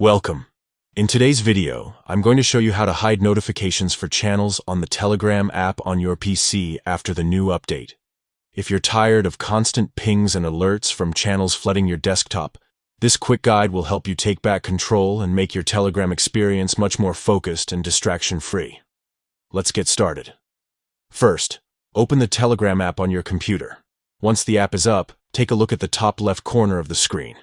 Welcome. In today's video, I'm going to show you how to hide notifications for channels on the Telegram app on your PC after the new update. If you're tired of constant pings and alerts from channels flooding your desktop, this quick guide will help you take back control and make your Telegram experience much more focused and distraction-free. Let's get started. First, open the Telegram app on your computer. Once the app is up, take a look at the top left corner of the screen.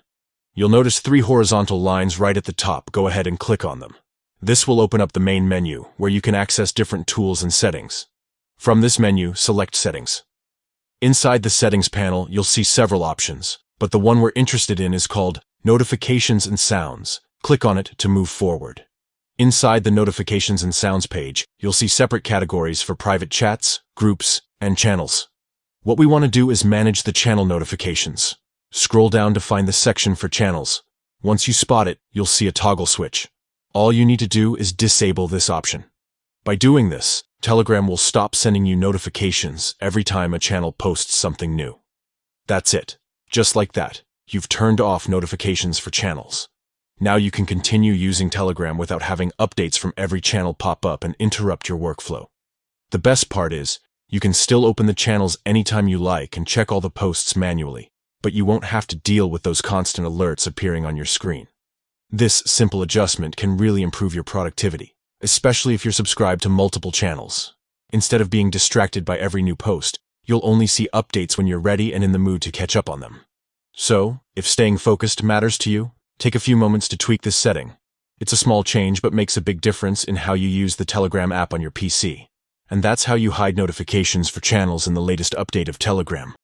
You'll notice 3 horizontal lines right at the top. Go ahead and click on them. This will open up the main menu, where you can access different tools and settings. From this menu, select Settings. Inside the Settings panel, you'll see several options, but the one we're interested in is called Notifications and Sounds. Click on it to move forward. Inside the Notifications and Sounds page, you'll see separate categories for private chats, groups, and channels. What we want to do is manage the channel notifications. Scroll down to find the section for channels. Once you spot it, you'll see a toggle switch. All you need to do is disable this option. By doing this, Telegram will stop sending you notifications every time a channel posts something new. That's it. Just like that, you've turned off notifications for channels. Now you can continue using Telegram without having updates from every channel pop up and interrupt your workflow. The best part is, you can still open the channels anytime you like and check all the posts manually, but you won't have to deal with those constant alerts appearing on your screen. This simple adjustment can really improve your productivity, especially if you're subscribed to multiple channels. Instead of being distracted by every new post, you'll only see updates when you're ready and in the mood to catch up on them. So, if staying focused matters to you, take a few moments to tweak this setting. It's a small change but makes a big difference in how you use the Telegram app on your PC. And that's how you hide notifications for channels in the latest update of Telegram.